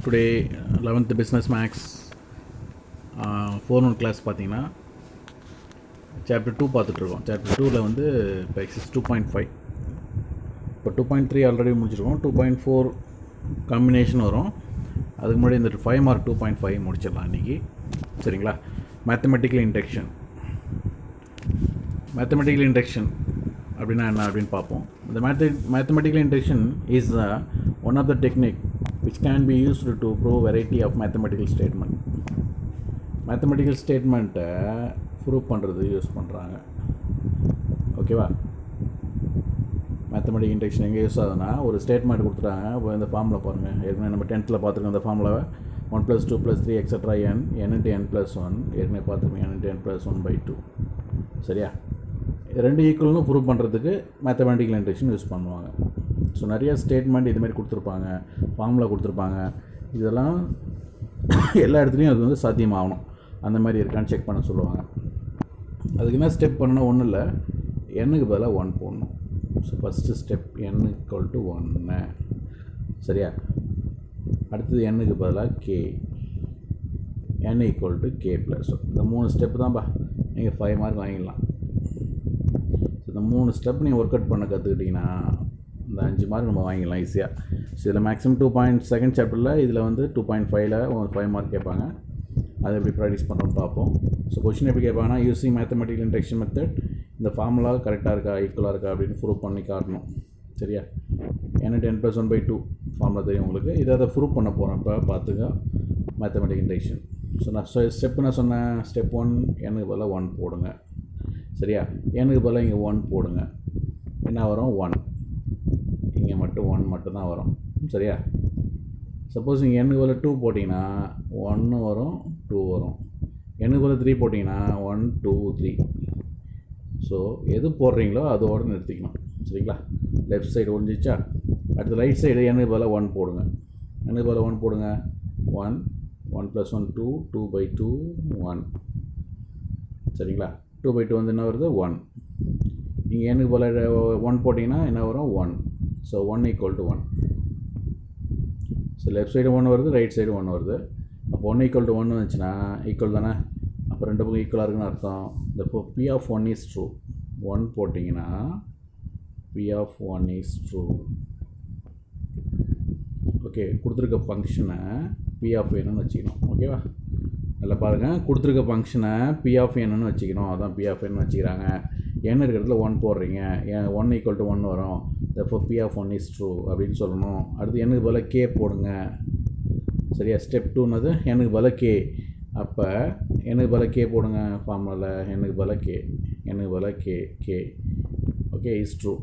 Today 11th business maths 4 class பார்த்தீங்கன்னா chapter 2 பார்த்துட்ருக்கோம். Chapter 2ல் வந்து இப்போ எக்ஸஸ் 2.5, இப்போ 2.3 ஆல்ரெடி முடிச்சிருக்கோம். 2.4 காம்பினேஷன் வரும். அதுக்கு முன்னாடி இந்த 5 மார்க் 2.5 முடிச்சிடலாம் இன்றைக்கி. சரிங்களா? மேத்தமெட்டிக்கல் இன்டெக்ஷன் அப்படின்னா என்ன அப்படின்னு பார்ப்போம். இந்த mathematical induction is one of the technique which can be used to prove variety of mathematical statement. Mathematical ஸ்டேட்மெண்ட்டை ப்ரூவ் பண்ணுறது யூஸ் பண்ணுறாங்க. ஓகேவா? மேத்தமெட்டிக்கல் இன்டெக்ஷன் எங்கே யூஸ் ஆகுதுன்னா, ஒரு ஸ்டேட்மெண்ட் கொடுத்துட்டாங்க. இப்போ இந்த ஃபார்மில் பாருங்கள், ஏற்கனவே நம்ம 10th பார்த்துருக்கோம். இந்த ஃபார்மில் 1 + 2 + 3 எக்ஸட்ரா n n/n+1 ஏற்கனவே பார்த்துருக்கோம். n/n+1/2. சரியா? ரெண்டு ஈக்குவல்னு ப்ரூவ் பண்ணுறதுக்கு மேத்தமெட்டிக்கல் இன்டெக்ஷன் யூஸ் பண்ணுவாங்க. ஸோ நிறைய ஸ்டேட்மெண்ட் இதுமாரி கொடுத்துருப்பாங்க, ஃபார்முலா கொடுத்துருப்பாங்க. இதெல்லாம் எல்லா இடத்துலையும் அது வந்து சாத்தியமாகணும். அந்த மாதிரி இருக்கான்னு செக் பண்ண சொல்லுவாங்க. அதுக்கு என்ன ஸ்டெப் பண்ணணும்? ஒன்றும் இல்லை, எண்ணுக்கு பதிலாக 1 போடணும். So first step n = 1. சரியா? அடுத்தது எண்ணுக்கு பதிலாக k, n = k+1. இந்த 3 ஸ்டெப்பு தான்ப்பா. நீங்கள் 5 மார்க் வாங்கிடலாம். ஸோ இந்த 3 ஸ்டெப் நீங்கள் ஒர்க் அவுட் பண்ண கற்றுக்கிட்டிங்கன்னா இந்த 5 மார்க் நம்ம வாங்கிடலாம் ஈஸியாக. ஸோ இதில் மேக்ஸிமம் 2.2 சாப்டரில் இதில் வந்து 2.5ல் 5 மார்க் கேட்பாங்க. அதை எப்படி ப்ராக்டிஸ் பண்ணுறோன்னு பார்ப்போம். ஸோ கொஷின் எப்படி கேட்பாங்கன்னா, யூஸிங் மேத்தமெட்டிக்கல் இன்டெக்ஷன் மெத்தட் இந்த ஃபார்முலா கரெக்டாக இருக்கா, ஈக்குவலாக இருக்கா அப்படின்னு ப்ரூவ் பண்ணி காட்டணும். சரியா? n/n+1/2 ஃபார்முலா தெரியும் உங்களுக்கு. இதை ப்ரூவ் பண்ண போகிறோம். இப்போ பார்த்துக்க மேத்தமெட்டிக்கல் இன்டெக்ஷன். ஸோ நான் ஸ்டெப்பு நான் சொன்னேன். ஸ்டெப் 1, n-க்கு பதிலாக 1 போடுங்க. சரியா? n-க்கு பதிலாக இங்கே 1 போடுங்க. என்ன வரும்? 1. இங்கே மட்டும் 1 மட்டும்தான் வரும். சரியா? சப்போஸ் இங்கே n-க்கு பதிலாக 2 போட்டிங்கன்னா 1 வரும், 2 வரும். n-க்கு பதிலாக 3 போட்டிங்கன்னா 1 2 3. ஸோ எது போடுறீங்களோ அதோடு நிறுத்திக்கணும். சரிங்களா? லெஃப்ட் சைடு ஒழிஞ்சிச்சா? அடுத்து ரைட் சைடு n-க்கு பதிலாக 1 போடுங்க. n-க்கு பதிலாக 1 போடுங்க. 1 1 + 1 2 2/2 1. சரிங்களா? 2/2 வந்து என்ன வருது? 1. நீங்கள் n-க்கு பதிலாக 1 போட்டிங்கன்னா என்ன வரும்? 1. ஸோ 1 = 1. ஸோ லெஃப்ட் சைடு 1 வருது, ரைட் சைடு 1 வருது. அப்போ 1 = 1 வந்துச்சுன்னா ஈக்குவல் தானே. அப்போ ரெண்டு பக்கம் ஈக்குவலாக இருக்குன்னு அர்த்தம். இப்போ P(1) is true. 1 போட்டிங்கன்னா P(1) is true. ஓகே, கொடுத்துருக்க ஃபங்க்ஷனை P(n)ன்னு வச்சுக்கணும். ஓகேவா? நல்லா பாருங்கள், கொடுத்துருக்க ஃபங்க்ஷனை P(n)ன்னு வச்சுக்கணும். அதான் P(n) வச்சுக்கிறாங்க. n இருக்கிற இடத்துல 1 போடுறீங்க. 1 = 1 வரும். இப்போ P(1) is true அப்படின்னு சொல்லணும். அடுத்து n-க்கு பதிலாக k போடுங்க. சரியா? ஸ்டெப் 2னது n-க்கு பதிலாக k. அப்போ n-க்கு பதிலாக k போடுங்க. ஃபார்முலாவில் n-க்கு பதிலாக k. Okay, is true.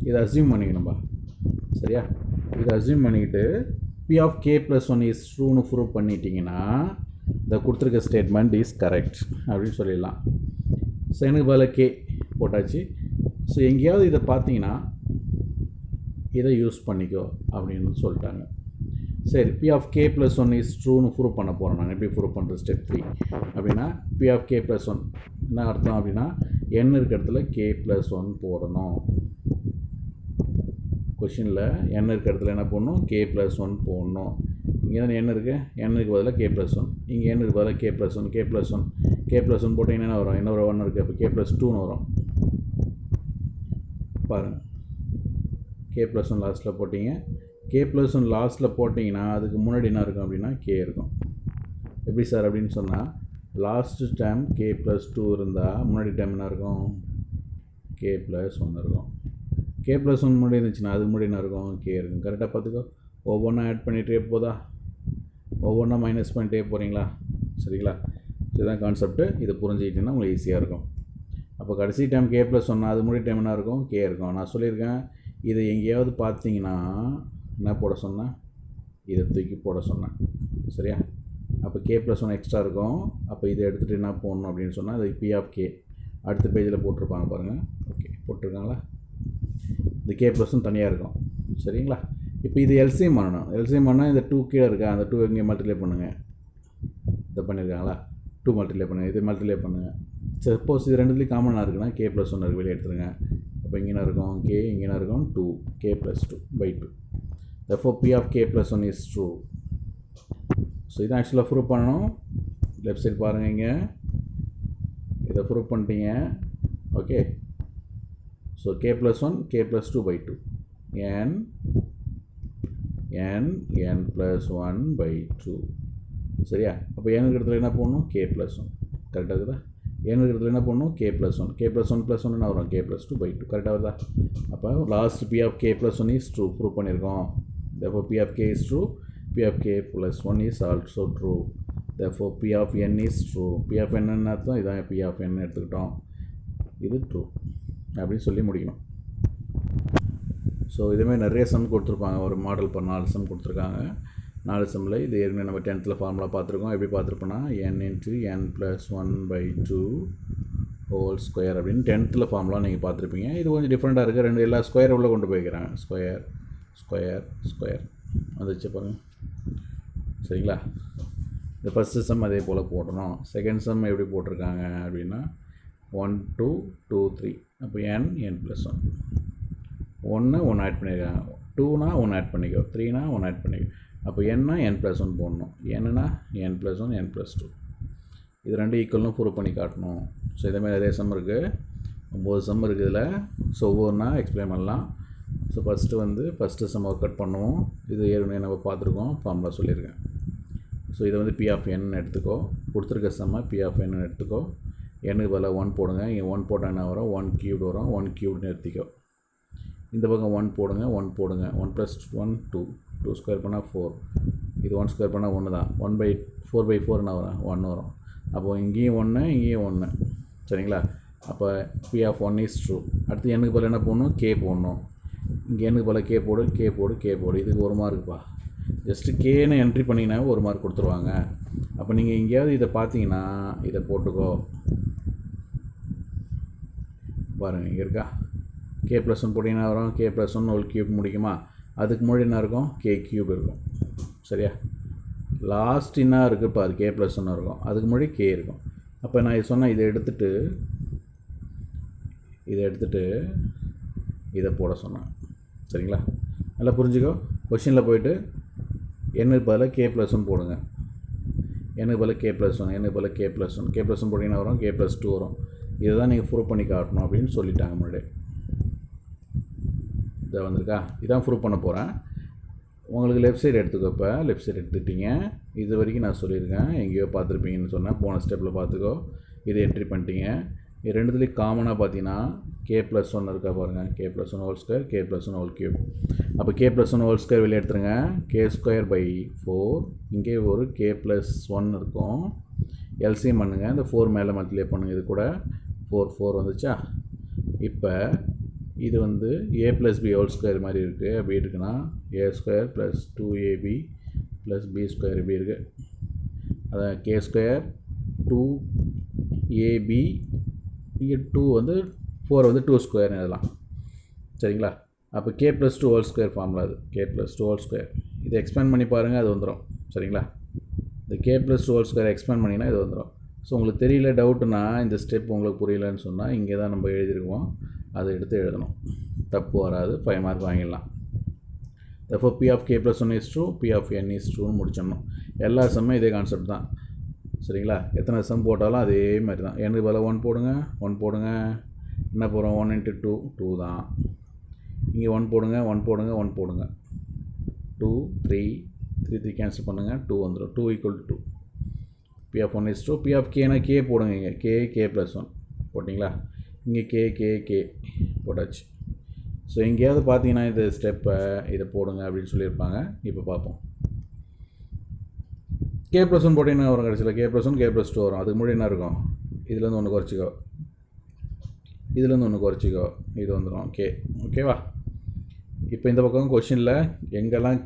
இதை அஸ்யூம் பண்ணிக்கணும்பா. சரியா? இதை அஸ்யூம் பண்ணிக்கிட்டு P(k+1) is ட்ரூன்னு ப்ரூவ் பண்ணிட்டீங்கன்னா இந்த கொடுத்துருக்க ஸ்டேட்மெண்ட் இஸ் கரெக்ட் அப்படின்னு சொல்லிடலாம். ஸோ n-க்கு பதிலாக k போட்டாச்சு. ஸோ எங்கேயாவது இதை பார்த்தீங்கன்னா இதை யூஸ் பண்ணிக்கோ அப்படின்னு சொல்லிட்டாங்க. சரி, P(k+1) is ட்ரூன்னு ப்ரூவ் பண்ண போகிறோம். நாங்கள் எப்படி ப்ரூவ் பண்ணுறது? ஸ்டெப் 3 அப்படின்னா P(k+1) என்ன அர்த்தம் அப்படின்னா, n இருக்கிற இடத்துல k+1 போடணும். கொஷினில் n இருக்கிற இடத்துல என்ன போடணும்? k+1 போடணும். இங்கே தான் n இருக்குது, n-க்கு பதிலாக k+1. இங்கே n-க்கு பதிலாக k+1 போட்டிங்கன்னா என்ன வரும்? இன்னொரு 1 இருக்குது. அப்போ k+2ன்னு வரும். பாருங்கள், k+1 லாஸ்ட்டில் போட்டிங்க. k+1 லாஸ்ட்டில் போட்டிங்கன்னா அதுக்கு முன்னாடி என்ன இருக்கும் அப்படின்னா k இருக்கும். எப்படி சார் அப்படின்னு சொன்னால், லாஸ்ட்டு டைம் k+2 இருந்தால் முன்னாடி டைம் என்ன இருக்கும்? k+1 இருக்கும். k+1 முன்னாடி இருந்துச்சுன்னா அதுக்கு முன்னாடி என்ன இருக்கும்? k இருக்கும். கரெக்டாக பார்த்துக்கோ. ஒவ்வொன்றா ஆட் பண்ணிகிட்டே போதா? ஒவ்வொன்றா மைனஸ் பண்ணிட்டே போகிறீங்களா? சரிங்களா? இதுதான் கான்செப்ட்டு. இதை புரிஞ்சுக்கிட்டிங்கன்னா உங்களுக்கு ஈஸியாக இருக்கும். அப்போ கடைசி டைம் k+1 அது முன்னாடி டைம் என்ன இருக்கும்? k இருக்கும். நான் சொல்லியிருக்கேன், இதை எங்கேயாவது பார்த்தீங்கன்னா என்ன போட சொன்னேன்? இதை தூக்கி போட சொன்னேன். சரியா? அப்போ k+1 எக்ஸ்ட்ரா இருக்கும். அப்போ இதை எடுத்துகிட்டு என்ன போடணும் அப்படின்னு சொன்னால், அது P(k) அடுத்த பேஜில் போட்டிருப்பாங்க பாருங்கள். ஓகே, போட்டிருக்காங்களா? இந்த k+1 தனியாக இருக்கும். சரிங்களா? இப்போ இது எல்சிஎம் பண்ணணும். எல்சிஎம் பண்ணால் இந்த 2 கீழே இருக்கா, அந்த 2 இங்கே மல்டிப்ளை பண்ணுங்கள். இதை பண்ணியிருக்காங்களா? 2 மல்டிப்ளை பண்ணுங்கள், இது மல்டிப்ளை பண்ணுங்கள். சப்போஸ் இது ரெண்டுத்துலேயும் காமனாக இருக்குன்னா k+1 இருக்கு, வெளியே எடுத்துருங்க. அப்போ இங்கே என்ன இருக்கும்? k, இங்கே என்ன இருக்கும்? 2, k+2/2. therefore p of k plus 1 is true. So இதான் ஆக்சுவலாக ப்ரூவ் பண்ணணும். லெஃப்ட் சைடு பாருங்கள், இங்கே இதை ப்ரூவ் பண்ணிட்டீங்க. Okay, so k plus 1 k plus 2 by 2 n plus 1 by 2. சரியா? அப்போ n இடத்துல என்ன போடணும்? k plus 1. கரெக்டாக இருக்குதா? n இடத்துல என்ன போடணும்? k plus 1. k plus 1 plus 1 என்ன வரும்? k plus 2 by 2. கரெக்டாக வருதா? அப்போ last p of k plus 1 is true prove பண்ணியிருக்கோம். therefore p of k is true, p of k plus 1 is also true. therefore p of n is true. p of n என்ன அர்த்தம்? இதான் p of n எடுத்துக்கிட்டோம். இது true அப்படின்னு சொல்லி முடிக்கணும். So இதுமாதிரி நிறைய சம் கொடுத்துருப்பாங்க. ஒரு மாடல் இப்போ 4 சம் கொடுத்துருக்காங்க. 4 சம்மில் இது ஏற்கனவே நம்ம 10th ஃபார்முலா பார்த்துருக்கோம். எப்படி பார்த்துருப்போன்னா n into n plus 1 by 2 whole square அப்படின்னு 10th ஃபார்முலா நீங்கள் பார்த்துருப்பீங்க. இது கொஞ்சம் டிஃப்ரெண்ட்டாக இருக்குது. ரெண்டு எல்லா ஸ்கொயர் உள்ள கொண்டு போய்க்கிறாங்க. ஸ்கொயர் ஸ்கொயர் ஸ்கொயர் வந்துச்சு பாருங்கள். சரிங்களா? இந்த ஃபஸ்ட்டு சம் அதே போல் போடணும். செகண்ட் சம் எப்படி போட்டிருக்காங்க அப்படின்னா 1 2 2 3. அப்போ n plus 1 1 ஆட் பண்ணியிருக்காங்க. 2னா 1 ஆட் பண்ணிக்கோ, 3னா 1 ஆட் பண்ணிக்கோ. அப்போ n plus 1 போடணும். nனா n plus 1 n plus 2. இது ரெண்டு ஈக்குவல்னு ப்ரூவ் பண்ணி காட்டணும். ஸோ இதேமாதிரி நிறைய சம் இருக்குது. 9 சம் இருக்குது இதில். ஸோ ஒவ்வொன்றா எக்ஸ்பிளைன் பண்ணலாம். So first some work out பண்ணுவோம். இது ஏற்கனவே நம்ம பார்த்துருக்கோம், ஃபார்முலா சொல்லியிருக்கேன். ஸோ இதை வந்து p of n எடுத்துக்கோ. கொடுத்துருக்க சம்மை p of n எடுத்துக்கோ. n பதில் 1 போடுங்க. இங்கே 1 போட்டால் என்ன வரும்? 1 cubed வரும். 1 cubed நிறுத்திக்கோ. இந்த பக்கம் 1 போடுங்க. 1 போடுங்க. 1 plus 1 2. 2 ஸ்கொயர் பண்ணால் 4. இது 1 ஸ்கொயர் பண்ணால் 1 தான். 4 என்ன வரும்? 1 வரும். அப்போது இங்கேயும் 1 இங்கேயும் 1. சரிங்களா? அப்போ p of 1 is true. அடுத்து எனக்கு பதில் என்ன போடணும்? k போடணும். இங்கே எனக்கு பதில் k போடு, k போடு, k போடு. இதுக்கு 1 மார்க்குப்பா. ஜஸ்ட்டு கேன்னு என்ட்ரி பண்ணிங்கன்னா 1 மார்க் கொடுத்துருவாங்க. அப்போ நீங்கள் எங்கேயாவது இதை பார்த்தீங்கன்னா இதை போட்டுக்கோ. பாருங்கள், இங்கே இருக்கா? k plus 1 போட்டிங்கன்னா வரும். k plus 1 whole cube முடிக்குமா? அதுக்கு முன்னாடி என்ன இருக்கும்? k cube இருக்கும். சரியா? லாஸ்ட் என்ன இருக்குது பாரு? k plus 1 இருக்கும். அதுக்கு முன்னாடி k இருக்கும். அப்போ நான் இது சொன்னேன், இதை எடுத்துகிட்டு இதை போட சொன்னேன். சரிங்களா? நல்லா புரிஞ்சுக்கோ. கொஷினில் போய்ட்டு n பதில் k plus 1 போடுங்க. n பதில் k plus 1, n பதில் k plus 1. k plus 1 போட்டிங்கன்னா வரும். k plus 2 வரும். இதை தான் நீங்கள் ப்ரூவ் பண்ணி காட்டணும் அப்படின்னு சொல்லிட்டாங்க முன்னாடி. இதை வந்திருக்கா? இதான் ப்ரூவ் பண்ண போகிறேன். உங்களுக்கு லெஃப்ட் சைடு எடுத்துக்கோ. இப்போ லெஃப்ட் சைடு எடுத்துக்கிட்டீங்க. இது வரைக்கும் நான் சொல்லியிருக்கேன், எங்கேயோ பார்த்துருப்பீங்கன்னு சொன்னேன். போன ஸ்டெப்பில் பார்த்துக்கோ. இதை என்ட்ரி பண்ணிட்டீங்க. இது ரெண்டுத்துலேயும் காமனாக பார்த்தீங்கன்னா k plus 1 இருக்கா பாருங்கள். k plus 1 whole square, k plus 1 whole cube. அப்போ k plus 1 whole square வெளியே எடுத்துருங்க. k square by 4. இங்கே ஒரு k plus 1 இருக்கும். எல்சிஎம் பண்ணுங்கள். இந்த 4 மேலே மல்டிப்ளை பண்ணுங்கள். இது கூட 4 வந்துச்சா? இப்போ இது வந்து a plus b whole square மாதிரி இருக்குது. அப்படி இருக்குன்னா a square plus 2ab plus b square இப்படி இருக்குது. அதான் k square 2ab. இங்கே 2 வந்து 4 வந்து 2 ஸ்கொயர்னு எழுதலாம். சரிங்களா? அப்போ k plus 2 whole square formula அது. k plus 2 whole square. இதை எக்ஸ்பேண்ட் பண்ணி பாருங்கள், அது வந்துடும். சரிங்களா? இந்த k plus 2 whole square expand பண்ணிங்கன்னா இது வந்துடும். ஸோ உங்களுக்கு தெரியல, டவுட்டுனா இந்த ஸ்டெப் உங்களுக்கு புரியலன்னு சொன்னால் இங்கே தான் நம்ம எழுதியிருக்கோம், அதை எடுத்து எழுதணும். தப்பு வராது, 5 மார்க் வாங்கிடலாம். therefore p of k plus 1 is true, p of n is trueன்னு முடிச்சிடணும். எல்லா சம்மும் இதே கான்செப்ட் தான். சரிங்களா? எத்தனை சம் போட்டாலும் அதே மாதிரி தான். எனக்கு பதில் 1 போடுங்க. 1 போடுங்க. என்ன போகிறோம்? 1 into 2 2 தான். இங்கே 1 போடுங்க. 1 போடுங்க. 1 போடுங்க. 2 3 கேன்சல் பண்ணுங்கள். 2 வந்துடும். 2 equal to 2. p of 1 is true. p of kனா k போடுங்க. இங்கே k plus 1 போட்டிங்களா? இங்கே k போட்டாச்சு. ஸோ எங்கேயாவது பார்த்தீங்கன்னா இந்த ஸ்டெப்பை இதை போடுங்க அப்படின்னு சொல்லியிருப்பாங்க. இப்போ பார்ப்போம். k plus 1 போட்டிங்கன்னா வரும். கடைசியில் k plus 1 k plus 2 வரும். அதுக்கு முன்னாடி என்ன இருக்கும்? இதுலேருந்து ஒன்று குறைச்சிக்கோ, இதுலேருந்து ஒன்று குறைச்சிக்கோ, இது வந்துடும் k. ஓகேவா? இப்போ இந்த பக்கம் கொஷினில் எங்கெல்லாம்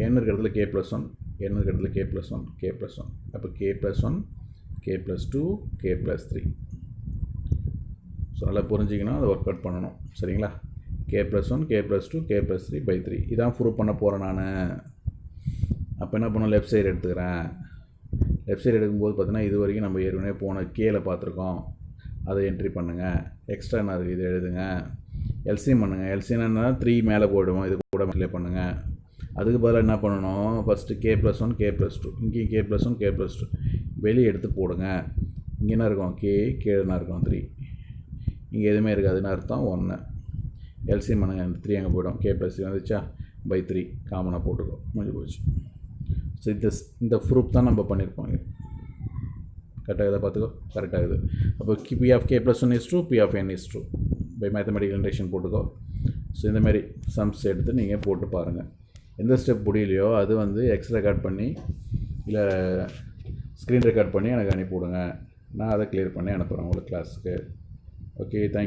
n இருக்கிறதுல k plus 1, n இருக்கிறதுல k plus 1, k plus 1. அப்போ k plus 1, k plus 2, k plus 3. So நல்லா புரிஞ்சிக்கணும், அதை ஒர்க் அவுட் பண்ணணும். சரிங்களா? k plus 1, k plus 2, k plus 3 by 3. இதான் ப்ரூவ் பண்ண போகிறேன் நான். அப்போ என்ன பண்ணணும்? லெஃப்ட் சைடு எடுத்துக்கிறேன். லெஃப்ட் சைடு எடுக்கும்போது பார்த்தீங்கன்னா இது வரைக்கும் நம்ம ஏற்கனவே போன கேல பார்த்துருக்கோம். அதை என்ட்ரி பண்ணுங்கள். எக்ஸ்ட்ரா என்ன இருக்குது? இது எழுதுங்க. எல்சிஎம் பண்ணுங்கள். எல்சிஎம்னா 3 மேலே போயிடுவோம், இது கூட மல்டிப்ளை பண்ணுங்கள். அதுக்கு பதிலாக என்ன பண்ணணும், ஃபஸ்ட்டு k+1 k+2, இங்கேயும் k+1 k+2 வெளியே எடுத்து போடுங்க. இங்கே என்ன இருக்கும், கீழே என்ன இருக்கும் 3, இங்கே எதுவுமே இருக்காதுன்னு அர்த்தம் 1. எல்சிஎம் பண்ணுங்கள், இந்த 3 அங்கே போய்டும், k+3 வந்துச்சா, பை 3 காமனாக போட்டுக்கோ, முடிஞ்சு போச்சு. ஸோ இந்த ப்ரூஃப் தான் நம்ம பண்ணியிருப்போம். கரெக்டாக இதை பார்த்துக்கோ, கரெக்டாகுது. அப்போ P(k+1) is true, P(n) is true by mathematical induction போட்டுக்கோ. ஸோ இந்தமாரி சம்ஸ் எடுத்து நீங்கள் போட்டு பாருங்கள். எந்த ஸ்டெப் முடியலையோ அது வந்து ரெக்கார்ட் பண்ணி இல்லை ஸ்க்ரீன் ரெக்கார்ட் பண்ணி எனக்கு அனுப்பிவிடுங்க. நான் அதை கிளியர் பண்ணி அனுப்புகிறேன் உங்களுக்கு கிளாஸுக்கு. Okay, thank you.